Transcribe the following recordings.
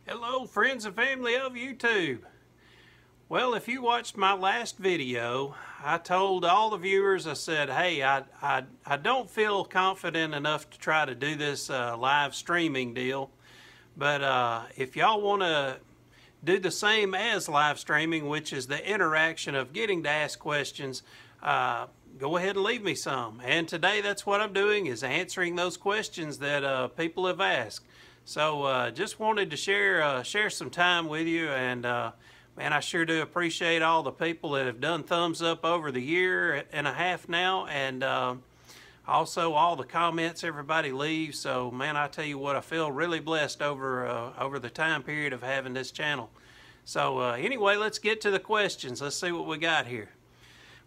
Hello friends and family of YouTube. Well, if you watched my last video, I told all the viewers, I said, hey, I don't feel confident enough to try to do this live streaming deal. But if y'all want to do the same as live streaming, which is the interaction of getting to ask questions, go ahead and leave me some. And today that's what I'm doing, is answering those questions that people have asked. So just wanted to share some time with you, and man, I sure do appreciate all the people that have done thumbs up over the year and a half now, and also all the comments everybody leaves. So man, I tell you what, I feel really blessed over the time period of having this channel. So anyway, let's get to the questions. Let's see what we got here.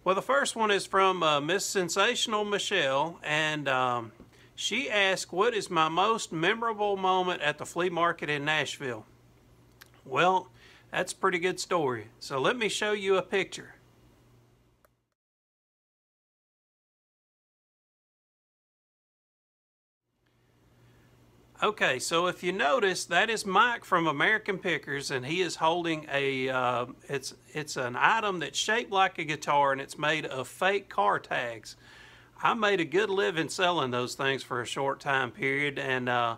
Well, the first one is from Miss Sensational Michelle, and she asked, what is my most memorable moment at the flea market in Nashville? Well, that's a pretty good story. So let me show you a picture. Okay, so if you notice, that is Mike from American Pickers, and he is holding a, it's an item that's shaped like a guitar, and it's made of fake car tags. I made a good living selling those things for a short time period, and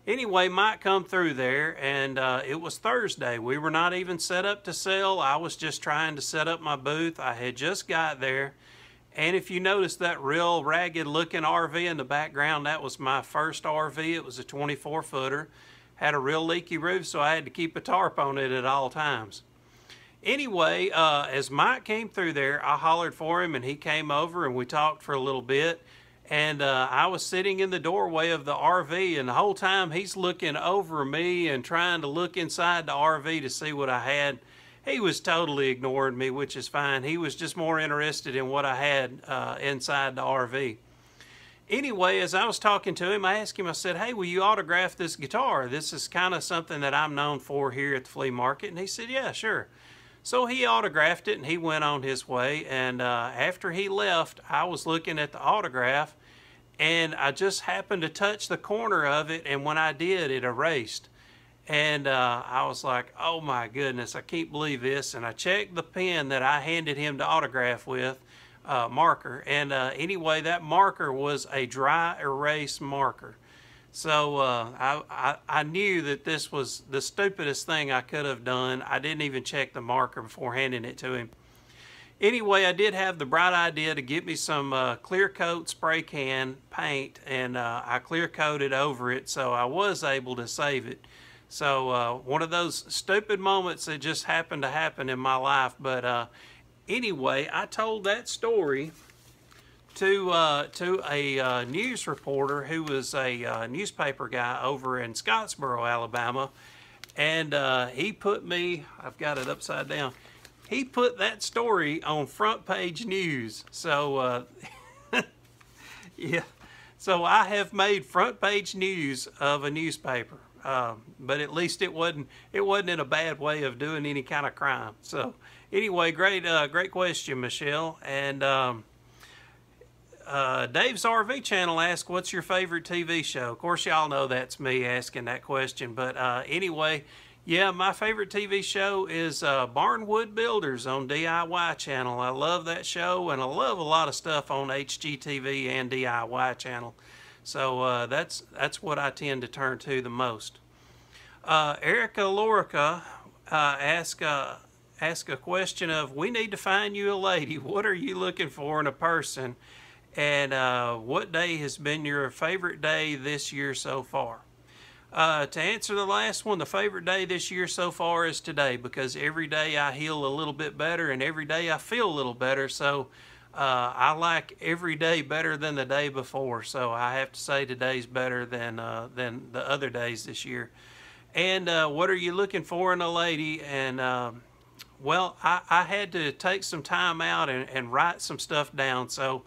anyway, Mike come through there, and it was Thursday. We were not even set up to sell. I was just trying to set up my booth. I had just got there, and if you notice that real ragged looking RV in the background, that was my first RV. It was a 24-footer, had a real leaky roof, so I had to keep a tarp on it at all times. Anyway, as Mike came through there, I hollered for him, and he came over, and we talked for a little bit. And I was sitting in the doorway of the RV, and the whole time he's looking over me and trying to look inside the RV to see what I had. He was totally ignoring me, which is fine. He was just more interested in what I had inside the RV. Anyway, as I was talking to him, I asked him, I said, hey, will you autograph this guitar? This is kind of something that I'm known for here at the flea market. And he said, yeah, sure. So he autographed it, and he went on his way, and after he left, I was looking at the autograph, and I just happened to touch the corner of it, and when I did, it erased. And I was like, oh my goodness, I can't believe this. And I checked the pen that I handed him to autograph with, marker, and anyway, that marker was a dry erase marker. So I knew that this was the stupidest thing I could have done. I didn't even check the marker before handing it to him. Anyway, I did have the bright idea to get me some clear coat spray can paint, and I clear coated over it, so I was able to save it. So one of those stupid moments that just happened to happen in my life. But anyway, I told that story to a news reporter who was a newspaper guy over in Scottsboro, Alabama, and he put me, I've got it upside down, he put that story on front page news. So yeah, so I have made front page news of a newspaper, but at least it wasn't in a bad way of doing any kind of crime. So anyway, great question, Michelle. And Dave's RV channel asked, what's your favorite TV show? Of course, y'all know that's me asking that question. But anyway, yeah, my favorite TV show is Barnwood Builders on DIY channel. I love that show, and I love a lot of stuff on HGTV and DIY channel. So that's what I tend to turn to the most. Erica Lorica asked a question of, we need to find you a lady. What are you looking for in a person? And what day has been your favorite day this year so far? To answer the last one, the favorite day this year so far is today, because every day I heal a little bit better, and every day I feel a little better. So I like every day better than the day before. So I have to say today's better than the other days this year. And what are you looking for in a lady? And well, I had to take some time out and write some stuff down. So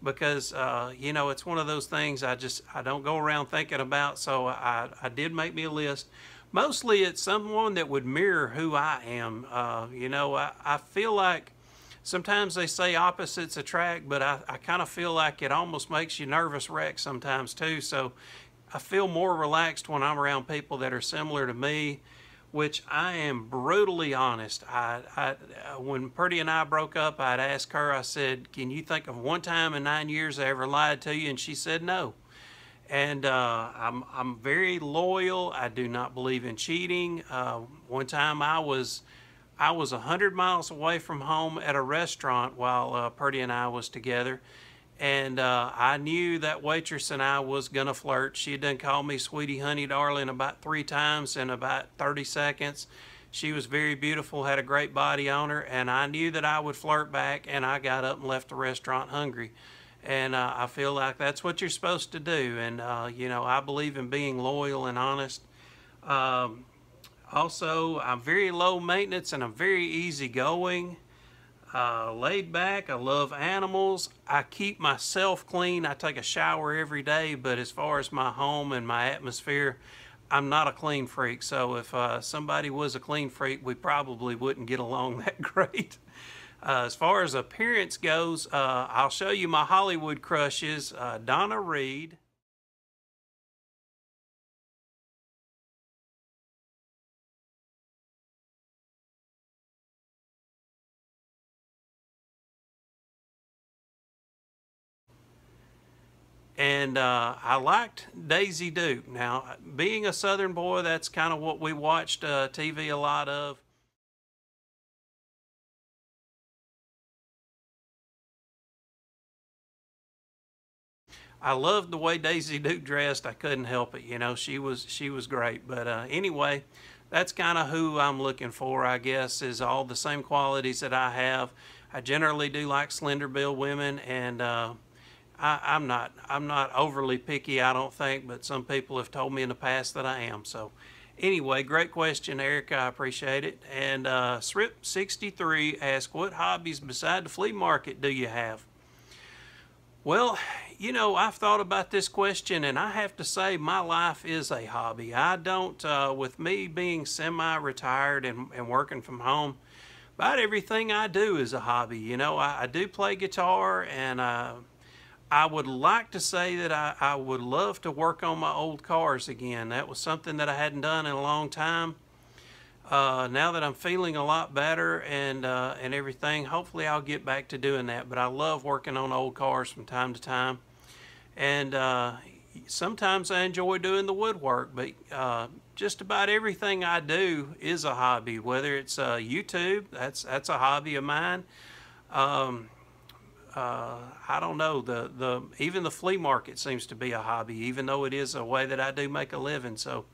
because you know, it's one of those things I don't go around thinking about. So I did make me a list. Mostly it's someone that would mirror who I am. You know, I feel like sometimes they say opposites attract, but I kind of feel like it almost makes you nervous wreck sometimes too. So I feel more relaxed when I'm around people that are similar to me. which I am brutally honest. When Purdy and I broke up, I'd asked her, I said, can you think of one time in 9 years I ever lied to you? And she said no. And I'm very loyal. I do not believe in cheating. One time I was 100 miles away from home at a restaurant while Purdy and I was together. And I knew that waitress and I was going to flirt. She had done called me sweetie, honey, darling about 3 times in about 30 seconds. She was very beautiful, had a great body on her, and I knew that I would flirt back, and I got up and left the restaurant hungry. And I feel like that's what you're supposed to do. And, you know, I believe in being loyal and honest. Also, I'm very low maintenance and I'm very easygoing. Laid back. I love animals. I keep myself clean. I take a shower every day, but as far as my home and my atmosphere, I'm not a clean freak. So if somebody was a clean freak, we probably wouldn't get along that great. As far as appearance goes, I'll show you my Hollywood crushes. Donna Reed. And I liked Daisy Duke. Now, being a Southern boy, that's kind of what we watched TV a lot of. I loved the way Daisy Duke dressed. I couldn't help it. You know, she was great. But anyway, that's kind of who I'm looking for, I guess, is all the same qualities that I have. I generally do like slender build women, and I'm not overly picky, I don't think, but some people have told me in the past that I am. So anyway, great question, Erica. I appreciate it. And Srip63 asked, what hobbies beside the flea market do you have? Well, you know, I've thought about this question, and I have to say my life is a hobby. I don't, with me being semi-retired and working from home, about everything I do is a hobby. You know, I do play guitar, and I would like to say that I would love to work on my old cars again. That was something that I hadn't done in a long time. Now that I'm feeling a lot better and everything, hopefully I'll get back to doing that. But I love working on old cars from time to time. And sometimes I enjoy doing the woodwork, but just about everything I do is a hobby. Whether it's YouTube, that's a hobby of mine. I don't know, even the flea market seems to be a hobby, even though it is a way that I do make a living. So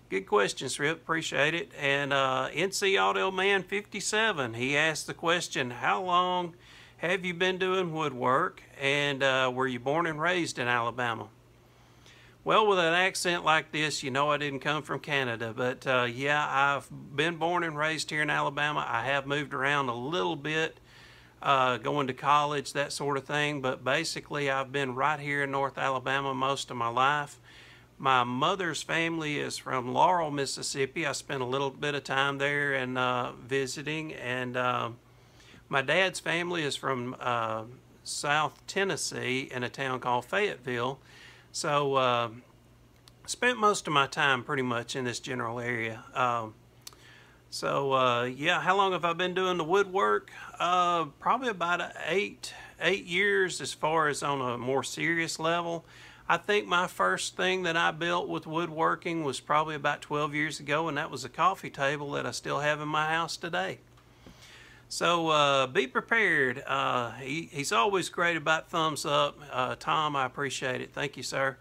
good question, Srip. Appreciate it. And NC Auto Man 57, he asked the question, how long have you been doing woodwork, and were you born and raised in Alabama? Well, with an accent like this, you know I didn't come from Canada, but yeah, I've been born and raised here in Alabama. I have moved around a little bit, going to college, that sort of thing, but basically I've been right here in North Alabama most of my life. My mother's family is from Laurel, Mississippi. I spent a little bit of time there and visiting, and my dad's family is from South Tennessee in a town called Fayetteville. So spent most of my time pretty much in this general area. Yeah, how long have I been doing the woodwork? Probably about eight years as far as on a more serious level. I think my first thing that I built with woodworking was probably about 12 years ago, and that was a coffee table that I still have in my house today. So be prepared. He's always great about thumbs up. Tom, I appreciate it. Thank you, sir.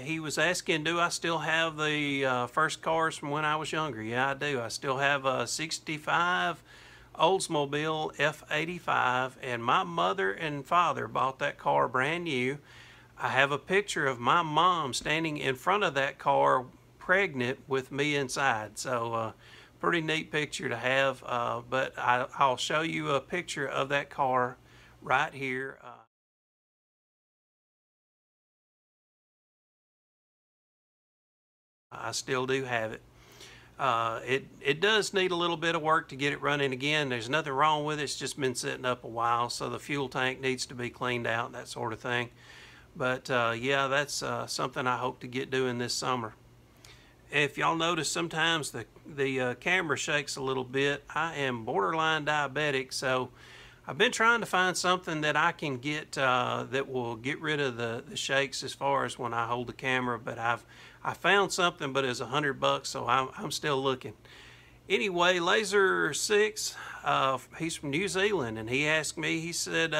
He was asking, do I still have the first cars from when I was younger? Yeah, I do. I still have a 65 Oldsmobile F85, and my mother and father bought that car brand new. I have a picture of my mom standing in front of that car pregnant with me inside. So pretty neat picture to have, but I'll show you a picture of that car right here. I still do have it. It does need a little bit of work to get it running again. There's nothing wrong with it. It's just been sitting up a while, so the fuel tank needs to be cleaned out, that sort of thing. But yeah, that's something I hope to get doing this summer. If y'all notice, sometimes the camera shakes a little bit. I am borderline diabetic, so I've been trying to find something that I can get that will get rid of the shakes as far as when I hold the camera. But I found something, but it's $100, so I'm still looking. Anyway, Laser 6, he's from New Zealand, and he asked me. He said,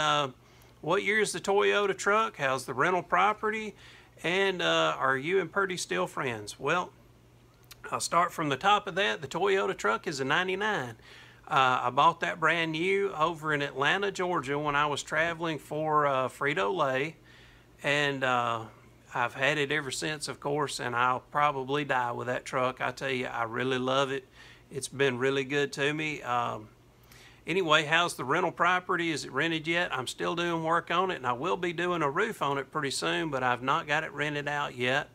"What year is the Toyota truck? How's the rental property? And are you and Purdy still friends?" Well, I'll start from the top of that. The Toyota truck is a 99. I bought that brand new over in Atlanta, Georgia when I was traveling for Frito-Lay, and I've had it ever since, of course, and I'll probably die with that truck. I tell you, I really love it. It's been really good to me. Anyway, how's the rental property? Is it rented yet? I'm still doing work on it, and I will be doing a roof on it pretty soon, but I've not got it rented out yet.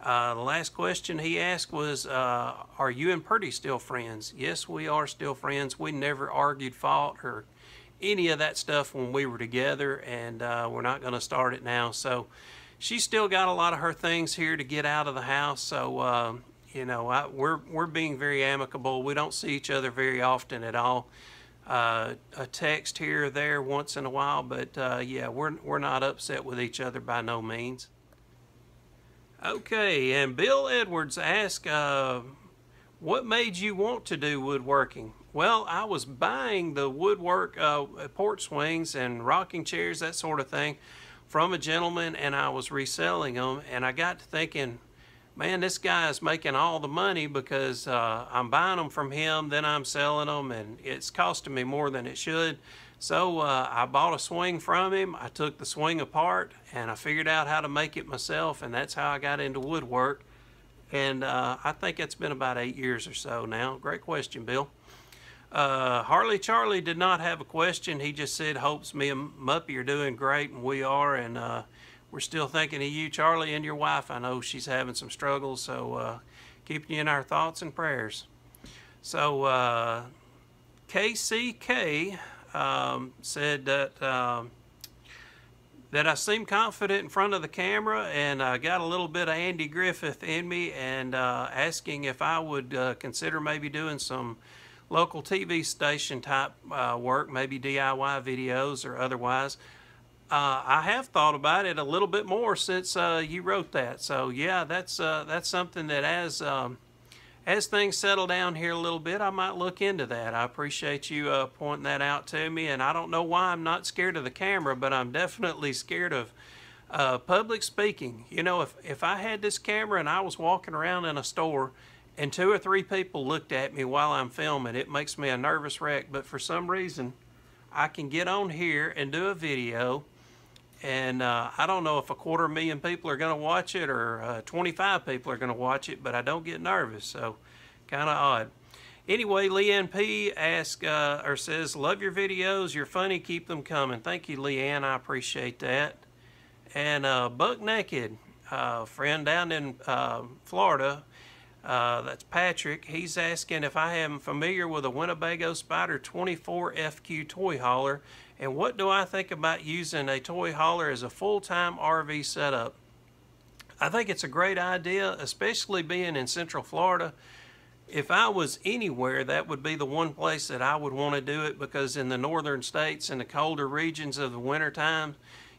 The last question he asked was, are you and Purdy still friends? Yes, we are still friends. We never argued, fought, or any of that stuff when we were together, and we're not going to start it now. So she's still got a lot of her things here to get out of the house. So, you know, we're being very amicable. We don't see each other very often at all. A text here or there once in a while, but yeah, we're not upset with each other by no means. Okay, and Bill Edwards asked, what made you want to do woodworking? Well, I was buying the woodwork porch swings and rocking chairs, that sort of thing, from a gentleman, and I was reselling them, and I got to thinking, man, this guy is making all the money because I'm buying them from him, then I'm selling them, and it's costing me more than it should. So I bought a swing from him. I took the swing apart, and I figured out how to make it myself, and that's how I got into woodwork. And I think it's been about 8 years or so now. Great question, Bill. Harley Charlie did not have a question. He just said, hopes me and Muppy are doing great, and we are, and we're still thinking of you, Charlie, and your wife. I know she's having some struggles, so keeping you in our thoughts and prayers. So KCK said that that I seem confident in front of the camera, and I got a little bit of Andy Griffith in me, and asking if I would consider maybe doing some local TV station type work, maybe DIY videos or otherwise. I have thought about it a little bit more since you wrote that. So yeah, that's something that as things settle down here a little bit, I might look into that. I appreciate you pointing that out to me, and I don't know why I'm not scared of the camera, but I'm definitely scared of public speaking. You know, if I had this camera and I was walking around in a store and 2 or 3 people looked at me while I'm filming, it makes me a nervous wreck. But for some reason, I can get on here and do a video, and I don't know if 250,000 people are going to watch it or 25 people are going to watch it, but I don't get nervous, so kind of odd. Anyway, Leanne P. asks, or says, love your videos, you're funny, keep them coming. Thank you, Leanne, I appreciate that. And Buck Naked, friend down in Florida, that's Patrick. He's asking if I am familiar with a Winnebago Spider 24 FQ toy hauler, and what do I think about using a toy hauler as a full-time RV setup? I think it's a great idea, especially being in Central Florida. If I was anywhere, that would be the one place that I would want to do it, because in the northern states and the colder regions of the winter time,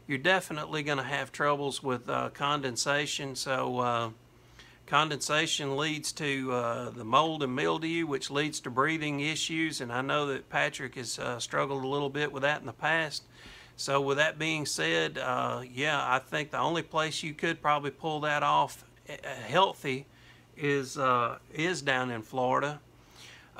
you're definitely going to have troubles with condensation. So condensation leads to the mold and mildew, which leads to breathing issues, and I know that Patrick has struggled a little bit with that in the past. So with that being said, yeah, I think the only place you could probably pull that off healthy is down in Florida.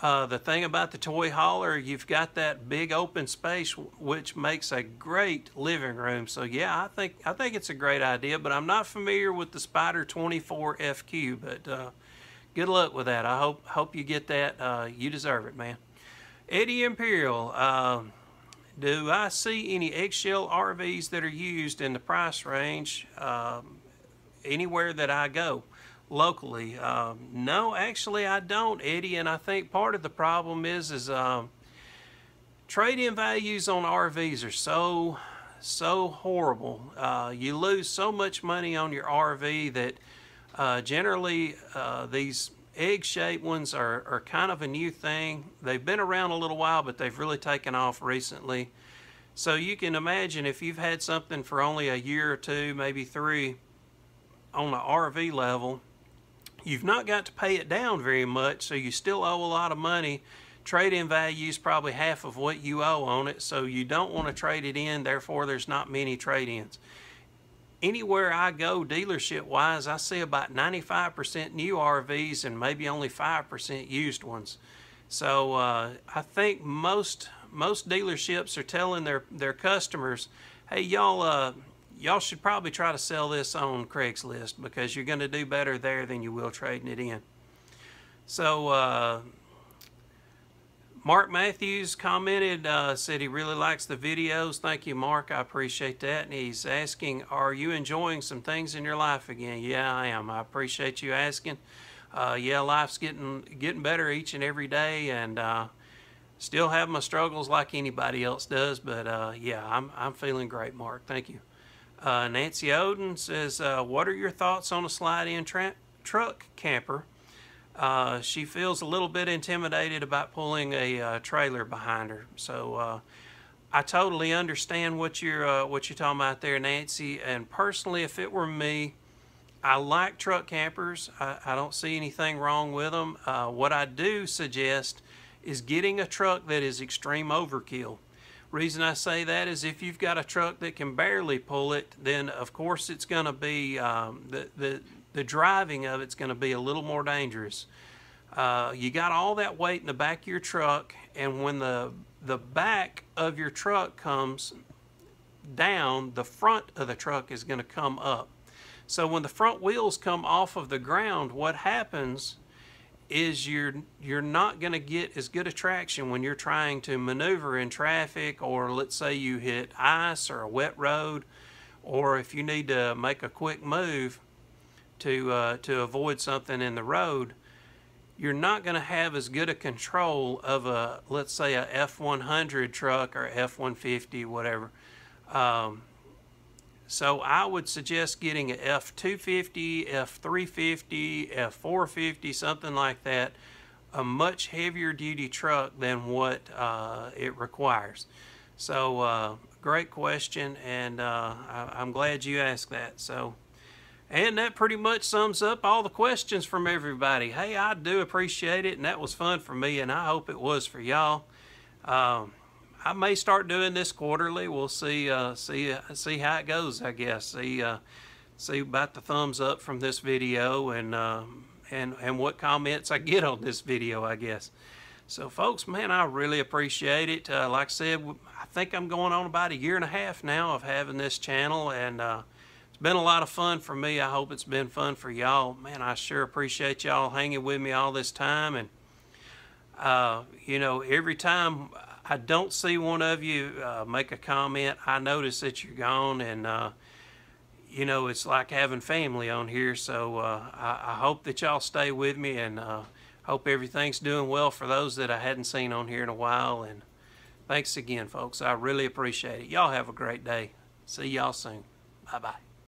The thing about the toy hauler, you've got that big open space, which makes a great living room. So yeah, I think it's a great idea, but I'm not familiar with the Spider 24 FQ, but good luck with that. I hope you get that. You deserve it, man. Eddie Imperial, do I see any eggshell RVs that are used in the price range anywhere that I go? Locally, no, actually I don't, Eddie, and I think part of the problem is trade-in values on RVs are so horrible. You lose so much money on your RV that Generally, these egg-shaped ones are kind of a new thing. They've been around a little while, but they've really taken off recently. So you can imagine if you've had something for only a year or two, maybe 3, on the RV level, you've not got to pay it down very much, so you still owe a lot of money. Trade-in value is probably half of what you owe on it, so you don't want to trade it in, therefore there's not many trade-ins. Anywhere I go dealership-wise, I see about 95% new RVs and maybe only 5% used ones. So I think most dealerships are telling their customers, hey, y'all should probably try to sell this on Craigslist because you're going to do better there than you will trading it in. So Mark Matthews commented, said he really likes the videos. Thank you, Mark. I appreciate that. And he's asking, are you enjoying some things in your life again? Yeah, I am. I appreciate you asking. Yeah, life's getting better each and every day, and still have my struggles like anybody else does. But yeah, I'm feeling great, Mark. Thank you. Nancy Oden says, what are your thoughts on a slide-in truck camper? She feels a little bit intimidated about pulling a trailer behind her. So I totally understand what you're talking about there, Nancy. And personally, if it were me, I like truck campers. I don't see anything wrong with them. What I do suggest is getting a truck that is extreme overkill. Reason I say that is if you've got a truck that can barely pull it, then of course it's going to be the driving of it's going to be a little more dangerous. You got all that weight in the back of your truck, and when the back of your truck comes down, the front of the truck is going to come up. So when the front wheels come off of the ground, what happens is you're not going to get as good a traction when you're trying to maneuver in traffic, or let's say you hit ice or a wet road, or if you need to make a quick move to avoid something in the road. You're not going to have as good a control of a, let's say, a F100 truck or F150, whatever. So I would suggest getting a F250, F350, F450, something like that, a much heavier duty truck than what it requires. So great question, and I'm glad you asked that. So, and that pretty much sums up all the questions from everybody. Hey, I do appreciate it, and that was fun for me, and I hope it was for y'all. I may start doing this quarterly. We'll see see how it goes, I guess. See about the thumbs up from this video, and what comments I get on this video, I guess. So folks, man, I really appreciate it. Like I said, I think I'm going on about 1.5 years now of having this channel, and it's been a lot of fun for me. I hope it's been fun for y'all. Man, I sure appreciate y'all hanging with me all this time. And you know, every time I don't see one of you make a comment, I notice that you're gone, and you know, it's like having family on here. So I hope that y'all stay with me, and hope everything's doing well for those that I hadn't seen on here in a while. And thanks again, folks. I really appreciate it. Y'all have a great day. See y'all soon. Bye-bye.